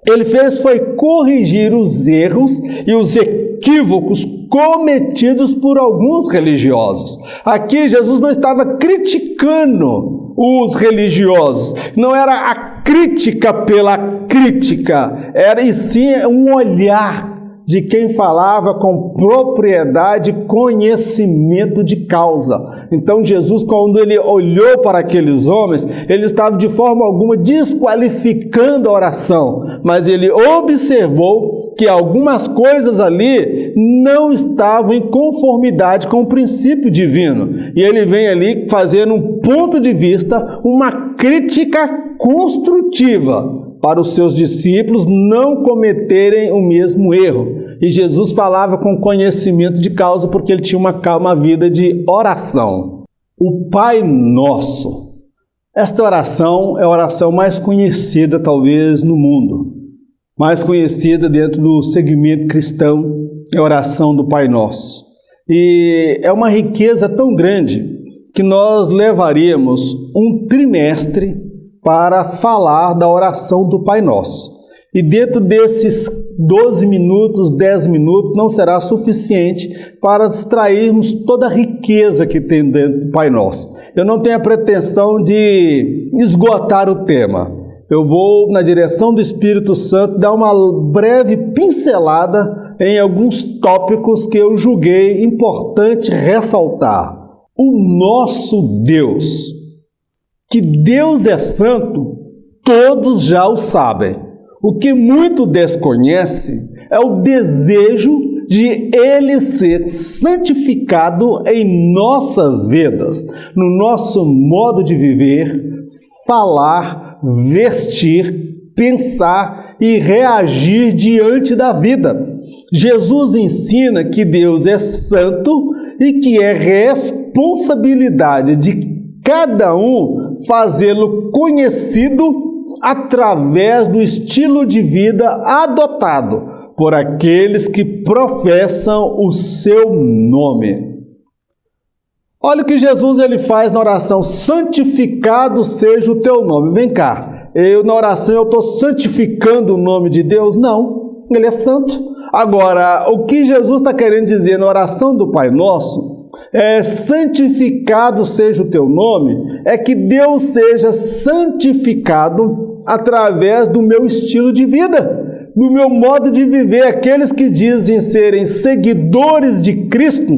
Ele foi corrigir os erros e os equívocos cometidos por alguns religiosos. Aqui, Jesus não estava criticando os religiosos, não era a crítica pela crítica, era e sim um olhar de quem falava com propriedade e conhecimento de causa. Então Jesus, quando ele olhou para aqueles homens, ele estava de forma alguma desqualificando a oração, mas ele observou que algumas coisas ali não estavam em conformidade com o princípio divino. E ele vem ali fazendo um ponto de vista, uma crítica construtiva para os seus discípulos não cometerem o mesmo erro. E Jesus falava com conhecimento de causa porque ele tinha uma vida de oração. O Pai Nosso. Esta oração é a oração mais conhecida talvez no mundo. Mais conhecida dentro do segmento cristão, é a oração do Pai Nosso. E é uma riqueza tão grande que nós levaríamos um trimestre para falar da oração do Pai Nosso. E dentro desses 12 minutos, 10 minutos, não será suficiente para extrairmos toda a riqueza que tem dentro do Pai Nosso. Eu não tenho a pretensão de esgotar o tema. Eu vou, na direção do Espírito Santo, dar uma breve pincelada em alguns tópicos que eu julguei importante ressaltar. O nosso Deus, que Deus é santo, todos já o sabem. O que muito desconhece é o desejo de Ele ser santificado em nossas vidas, no nosso modo de viver, falar, vestir, pensar e reagir diante da vida. Jesus ensina que Deus é santo e que é responsabilidade de cada um fazê-lo conhecido através do estilo de vida adotado por aqueles que professam o seu nome. Olha o que Jesus faz na oração: santificado seja o teu nome. Vem cá, na oração eu estou santificando o nome de Deus? Não, ele é santo. Agora, o que Jesus está querendo dizer na oração do Pai Nosso santificado seja o teu nome, é que Deus seja santificado através do meu estilo de vida, do meu modo de viver. Aqueles que dizem serem seguidores de Cristo,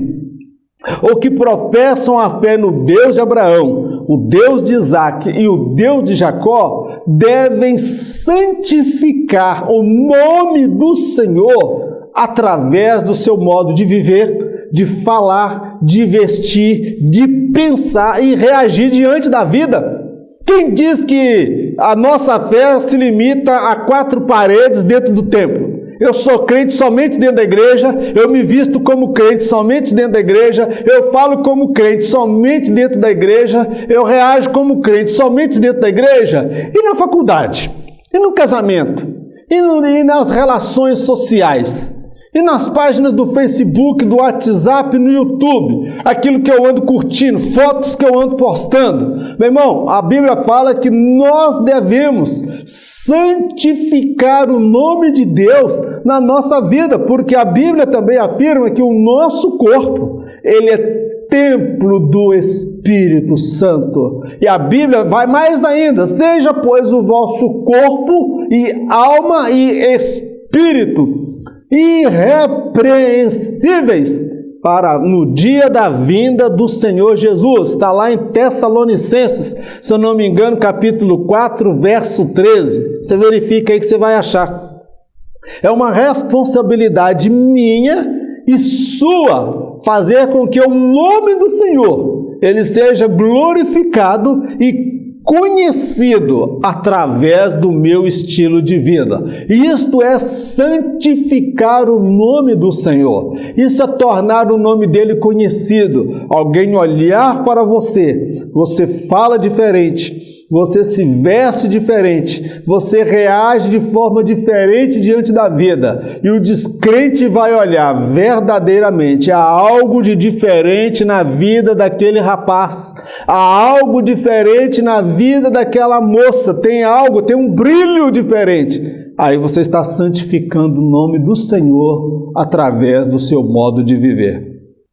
ou que professam a fé no Deus de Abraão, o Deus de Isaac e o Deus de Jacó, devem santificar o nome do Senhor através do seu modo de viver, de falar, de vestir, de pensar e reagir diante da vida. Quem diz que a nossa fé se limita a 4 paredes dentro do templo? Eu sou crente somente dentro da igreja, eu me visto como crente somente dentro da igreja, eu falo como crente somente dentro da igreja, eu reajo como crente somente dentro da igreja. E na faculdade? E no casamento? E nas relações sociais? E nas páginas do Facebook, do WhatsApp, no YouTube, aquilo que eu ando curtindo, fotos que eu ando postando? Meu irmão, a Bíblia fala que nós devemos santificar o nome de Deus na nossa vida, porque a Bíblia também afirma que o nosso corpo, ele é templo do Espírito Santo. E a Bíblia vai mais ainda: seja, pois, o vosso corpo e alma e espírito irrepreensíveis para no dia da vinda do Senhor Jesus. Está lá em Tessalonicenses, se eu não me engano, capítulo 4, verso 13. Você verifica aí que você vai achar. É uma responsabilidade minha e sua fazer com que o nome do Senhor ele seja glorificado e conhecido através do meu estilo de vida. Isto é santificar o nome do Senhor. Isso é tornar o nome dele conhecido. Alguém olhar para você, você fala diferente, você se veste diferente, você reage de forma diferente diante da vida, e o descrente vai olhar verdadeiramente: há algo de diferente na vida daquele rapaz, há algo diferente na vida daquela moça, tem um brilho diferente. Aí você está santificando o nome do Senhor através do seu modo de viver.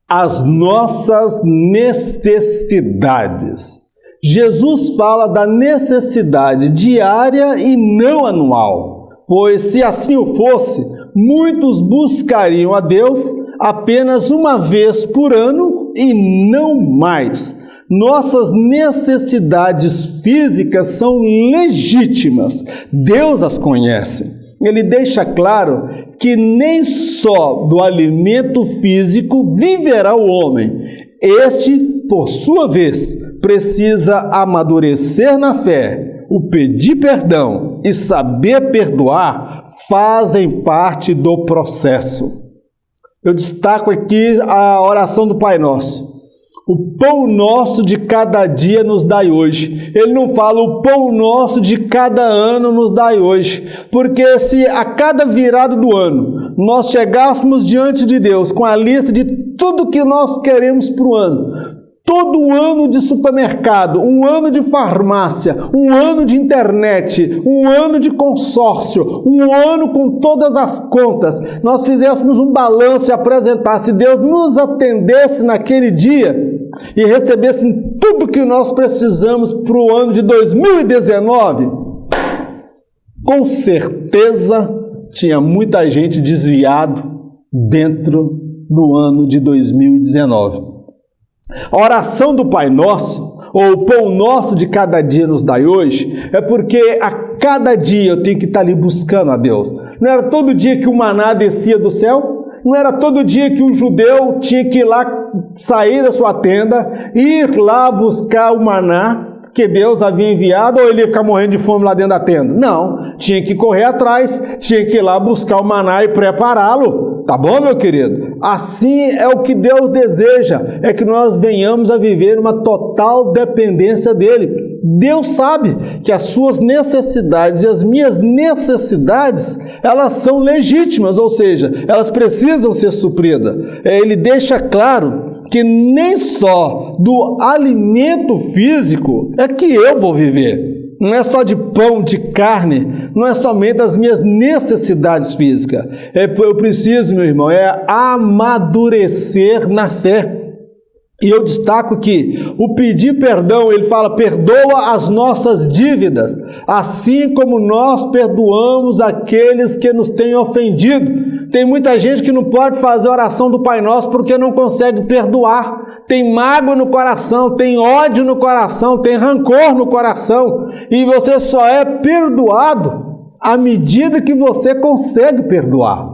As nossas necessidades. Jesus fala da necessidade diária e não anual, pois se assim o fosse, muitos buscariam a Deus apenas uma vez por ano e não mais. Nossas necessidades físicas são legítimas, Deus as conhece. Ele deixa claro que nem só do alimento físico viverá o homem. Este, por sua vez, precisa amadurecer na fé. O pedir perdão e saber perdoar fazem parte do processo. Eu destaco aqui a oração do Pai Nosso. O pão nosso de cada dia nos dai hoje. Ele não fala o pão nosso de cada ano nos dai hoje. Porque se a cada virada do ano nós chegássemos diante de Deus com a lista de tudo que nós queremos para o ano, todo um ano de supermercado, um ano de farmácia, um ano de internet, um ano de consórcio, um ano com todas as contas, nós fizéssemos um balanço e apresentasse, Deus nos atendesse naquele dia e recebêssemos tudo que nós precisamos para o ano de 2019, com certeza tinha muita gente desviado dentro do ano de 2019. A oração do Pai Nosso, ou o pão nosso de cada dia nos dai hoje, é porque a cada dia eu tenho que estar ali buscando a Deus. Não era todo dia que o maná descia do céu? Não era todo dia que o judeu tinha que ir lá, sair da sua tenda, ir lá buscar o maná, que Deus havia enviado, ou ele ia ficar morrendo de fome lá dentro da tenda? Não, tinha que correr atrás, tinha que ir lá buscar o maná e prepará-lo. Tá bom, meu querido? Assim é o que Deus deseja, é que nós venhamos a viver uma total dependência dele. Deus sabe que as suas necessidades e as minhas necessidades, elas são legítimas, ou seja, elas precisam ser supridas. Ele deixa claro que nem só do alimento físico é que eu vou viver. Não é só de pão, de carne, não é somente das minhas necessidades físicas. Eu preciso, meu irmão, amadurecer na fé. E eu destaco que o pedir perdão, ele fala, perdoa as nossas dívidas, assim como nós perdoamos aqueles que nos têm ofendido. Tem muita gente que não pode fazer a oração do Pai Nosso porque não consegue perdoar. Tem mágoa no coração, tem ódio no coração, tem rancor no coração. E você só é perdoado à medida que você consegue perdoar.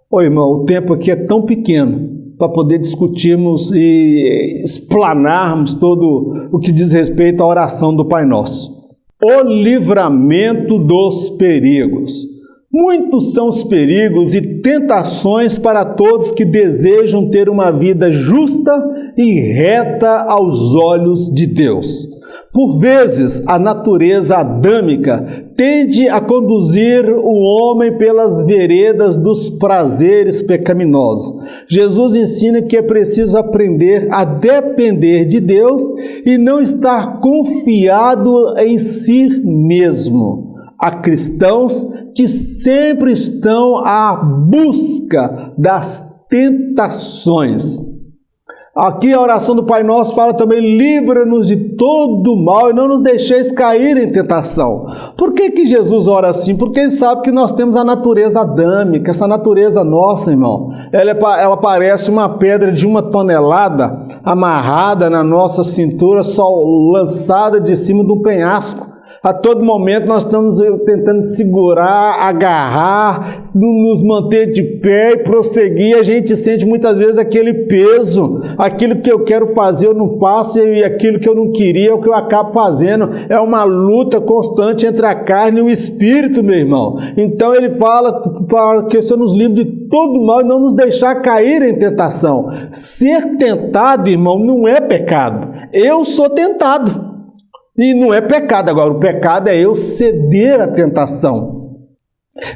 Ô irmão, o tempo aqui é tão pequeno para poder discutirmos e explanarmos todo o que diz respeito à oração do Pai Nosso. O livramento dos perigos. Muitos são os perigos e tentações para todos que desejam ter uma vida justa e reta aos olhos de Deus. Por vezes, a natureza adâmica tende a conduzir o homem pelas veredas dos prazeres pecaminosos. Jesus ensina que é preciso aprender a depender de Deus e não estar confiado em si mesmo. Há cristãos que sempre estão à busca das tentações. Aqui a oração do Pai Nosso fala também, livra-nos de todo mal e não nos deixeis cair em tentação. Por que Jesus ora assim? Porque ele sabe que nós temos a natureza adâmica, essa natureza nossa, irmão. Ela parece uma pedra de 1 tonelada amarrada na nossa cintura, só lançada de cima de um penhasco. A todo momento nós estamos tentando segurar, agarrar, nos manter de pé e prosseguir. A gente sente muitas vezes aquele peso, aquilo que eu quero fazer eu não faço e aquilo que eu não queria é o que eu acabo fazendo. É uma luta constante entre a carne e o espírito, meu irmão. Então ele fala para que o Senhor nos livre de todo mal e não nos deixar cair em tentação. Ser tentado, irmão, não é pecado. Eu sou tentado. E não é pecado. Agora, o pecado é eu ceder à tentação.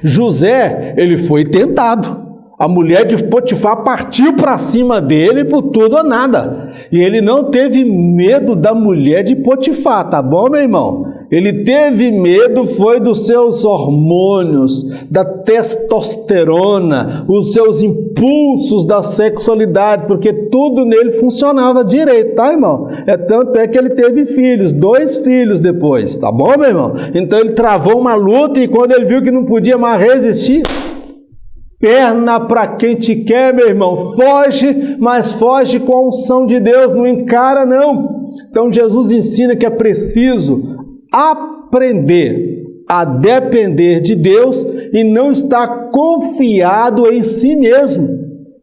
José, ele foi tentado. A mulher de Potifar partiu para cima dele por tudo ou nada. E ele não teve medo da mulher de Potifar, tá bom, meu irmão? Ele teve medo, foi dos seus hormônios, da testosterona, os seus impulsos da sexualidade, porque tudo nele funcionava direito, tá, irmão? Tanto é que ele teve filhos, 2 filhos depois, tá bom, meu irmão? Então ele travou uma luta e quando ele viu que não podia mais resistir, perna para quem te quer, meu irmão, foge, mas foge com a unção de Deus, não encara não. Então Jesus ensina que é preciso aprender a depender de Deus e não estar confiado em si mesmo.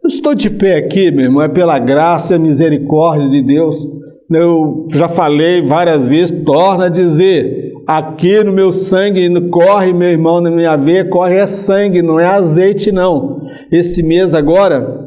Eu estou de pé aqui, meu irmão, é pela graça e misericórdia de Deus. Eu já falei várias vezes, torno a dizer, aqui no meu sangue corre, meu irmão, na minha veia corre é sangue, não é azeite não. Esse mês agora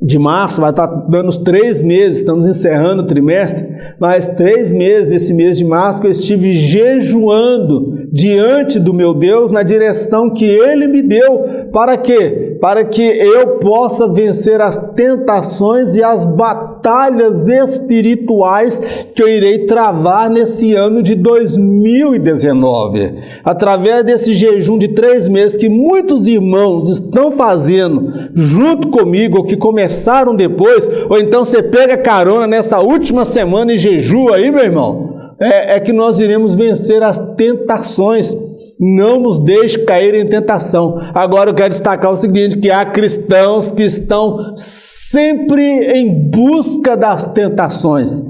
de março vai estar dando os 3 meses, estamos encerrando o trimestre, mas 3 meses desse mês de março que eu estive jejuando diante do meu Deus na direção que Ele me deu. Para quê? Para que eu possa vencer as tentações e as batalhas espirituais que eu irei travar nesse ano de 2019. Através desse jejum de 3 meses que muitos irmãos estão fazendo junto comigo, ou que começaram depois, ou então você pega carona nessa última semana e jejua aí, meu irmão, é que nós iremos vencer as tentações. Não nos deixe cair em tentação. Agora eu quero destacar o seguinte, que há cristãos que estão sempre em busca das tentações.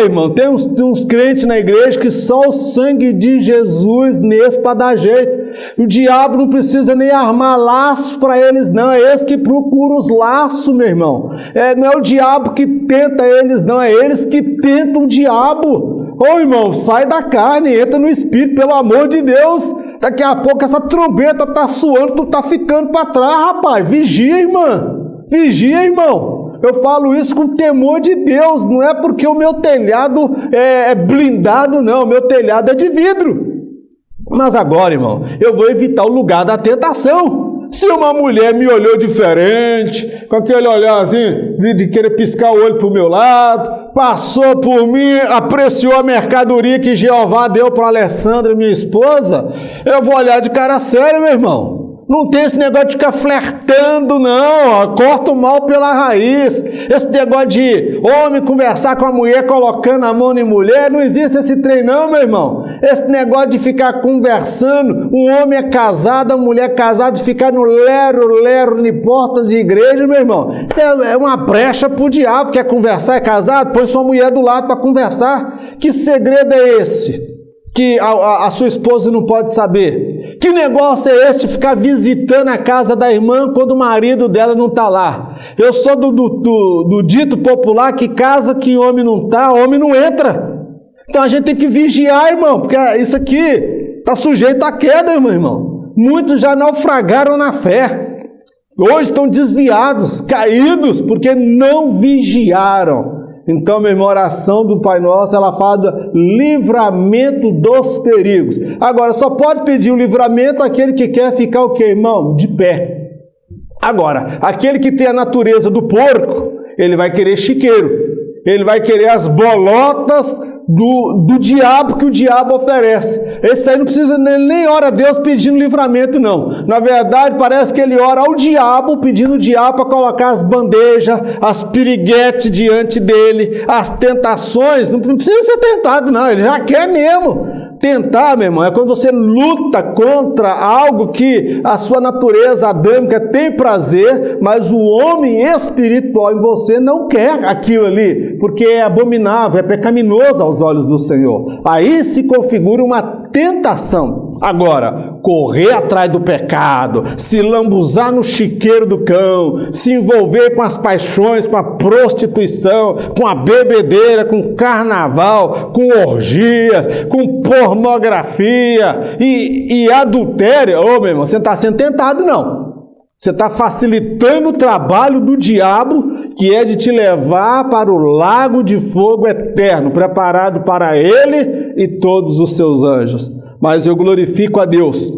Irmão, tem uns crentes na igreja que só o sangue de Jesus nesse para dar jeito. O diabo não precisa nem armar laço para eles não, é eles que procuram os laços, meu irmão. Não é o diabo que tenta eles não, é eles que tentam o diabo. Ô irmão, sai da carne, entra no espírito, pelo amor de Deus. Daqui a pouco essa trombeta tá suando, tu tá ficando para trás, rapaz. Vigia, irmã. Vigia, irmão. Eu falo isso com temor de Deus, não é porque o meu telhado é blindado, não. O meu telhado é de vidro. Mas agora, irmão, eu vou evitar o lugar da tentação. Se uma mulher me olhou diferente, com aquele olhar assim, de querer piscar o olho para o meu lado, passou por mim, apreciou a mercadoria que Jeová deu para Alessandra, minha esposa, eu vou olhar de cara séria, meu irmão. Não tem esse negócio de ficar flertando, não. Corta o mal pela raiz. Esse negócio de homem conversar com a mulher colocando a mão em mulher, não existe esse trem não, meu irmão. Esse negócio de ficar conversando, um homem é casado, a mulher é casada, de ficar no lero, em portas de igreja, meu irmão. Isso é uma brecha pro diabo. Quer conversar, é casado? Põe sua mulher do lado para conversar. Que segredo é esse que a sua esposa não pode saber? Que negócio é esse de ficar visitando a casa da irmã quando o marido dela não está lá? Eu sou do dito popular que casa que homem não está, homem não entra. Então a gente tem que vigiar, irmão, porque isso aqui está sujeito à queda, irmão. Muitos já naufragaram na fé. Hoje estão desviados, caídos, porque não vigiaram. Então, minha irmã, a oração do Pai Nosso, ela fala do livramento dos perigos. Agora, só pode pedir o livramento aquele que quer ficar o quê, irmão? De pé. Agora, aquele que tem a natureza do porco, ele vai querer chiqueiro. Ele vai querer as bolotas do diabo que o diabo oferece. Esse aí não precisa nem ora a Deus pedindo livramento, não. Na verdade, parece que ele ora ao diabo, pedindo o diabo para colocar as bandejas, as piriguetes diante dele, as tentações. Não precisa ser tentado, não. Ele já quer mesmo. Tentar, meu irmão, é quando você luta contra algo que a sua natureza adâmica tem prazer, mas o homem espiritual em você não quer aquilo ali, porque é abominável, é pecaminoso aos olhos do Senhor. Aí se configura uma tentação. Agora, correr atrás do pecado, se lambuzar no chiqueiro do cão, se envolver com as paixões, com a prostituição, com a bebedeira, com o carnaval, com orgias, com pornografia e adultério, meu irmão, você não está sendo tentado, não. Você está facilitando o trabalho do diabo, que é de te levar para o lago de fogo eterno, preparado para ele e todos os seus anjos. Mas eu glorifico a Deus,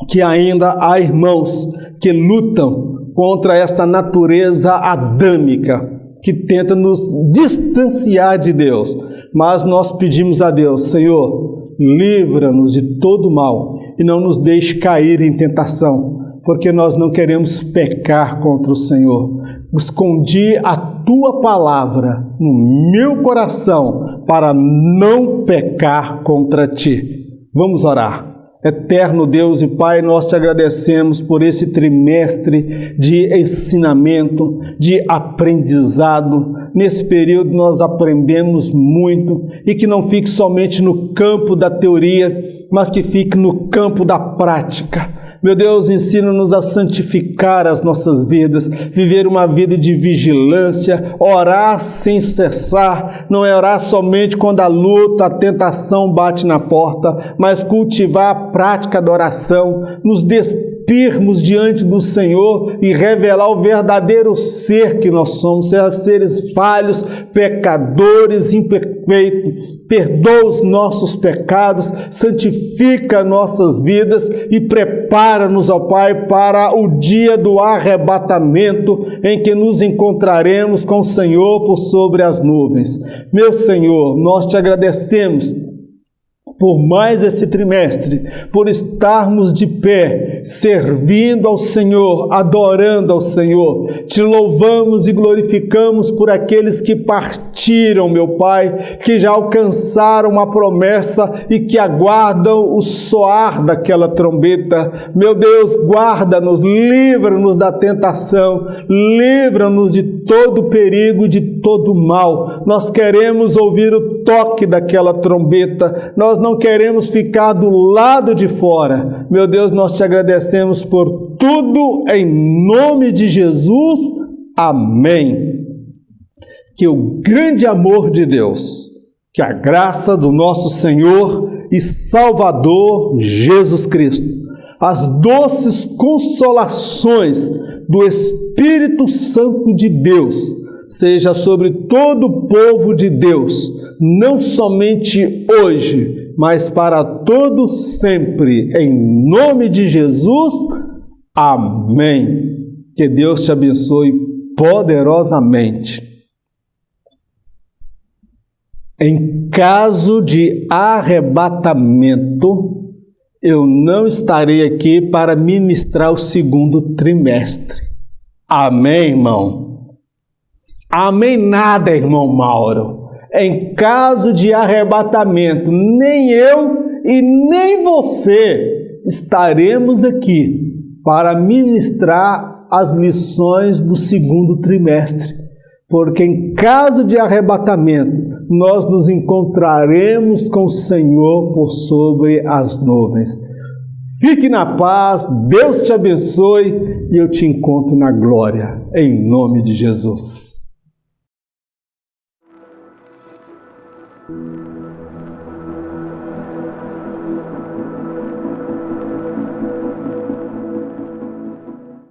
que ainda há irmãos que lutam contra esta natureza adâmica, que tenta nos distanciar de Deus. Mas nós pedimos a Deus, Senhor, livra-nos de todo mal e não nos deixe cair em tentação, porque nós não queremos pecar contra o Senhor. Escondi a Tua palavra no meu coração para não pecar contra Ti. Vamos orar. Eterno Deus e Pai, nós te agradecemos por esse trimestre de ensinamento, de aprendizado. Nesse período nós aprendemos muito e que não fique somente no campo da teoria, mas que fique no campo da prática. Meu Deus, ensina-nos a santificar as nossas vidas, viver uma vida de vigilância, orar sem cessar, não é orar somente quando a luta, a tentação bate na porta, mas cultivar a prática da oração, nos despirmos diante do Senhor e revelar o verdadeiro ser que nós somos, seres falhos, pecadores, imperfeitos. Perdoa os nossos pecados, santifica nossas vidas e prepara-nos, ó Pai, para o dia do arrebatamento, em que nos encontraremos com o Senhor por sobre as nuvens. Meu Senhor, nós te agradecemos por mais esse trimestre, por estarmos de pé, servindo ao Senhor, adorando ao Senhor. Te louvamos e glorificamos por aqueles que partiram, meu Pai, que já alcançaram a promessa e que aguardam o soar daquela trombeta. Meu Deus, guarda-nos, livra-nos da tentação, livra-nos de todo perigo, de todo mal. Nós queremos ouvir o toque daquela trombeta, nós não queremos ficar do lado de fora. Meu Deus, nós te agradecemos por tudo, em nome de Jesus. Amém. Que o grande amor de Deus, Que a graça do nosso Senhor e Salvador Jesus Cristo, as doces consolações do Espírito Santo de Deus, seja sobre todo o povo de Deus, não somente hoje, mas para todo sempre, em nome de Jesus. Amém. Que Deus te abençoe poderosamente. Em caso de arrebatamento, eu não estarei aqui para ministrar o segundo trimestre. Amém, irmão? Amém nada, irmão Mauro. Em caso de arrebatamento, nem eu e nem você estaremos aqui para ministrar as lições do segundo trimestre. Porque em caso de arrebatamento, nós nos encontraremos com o Senhor por sobre as nuvens. Fique na paz, Deus te abençoe e eu te encontro na glória, em nome de Jesus.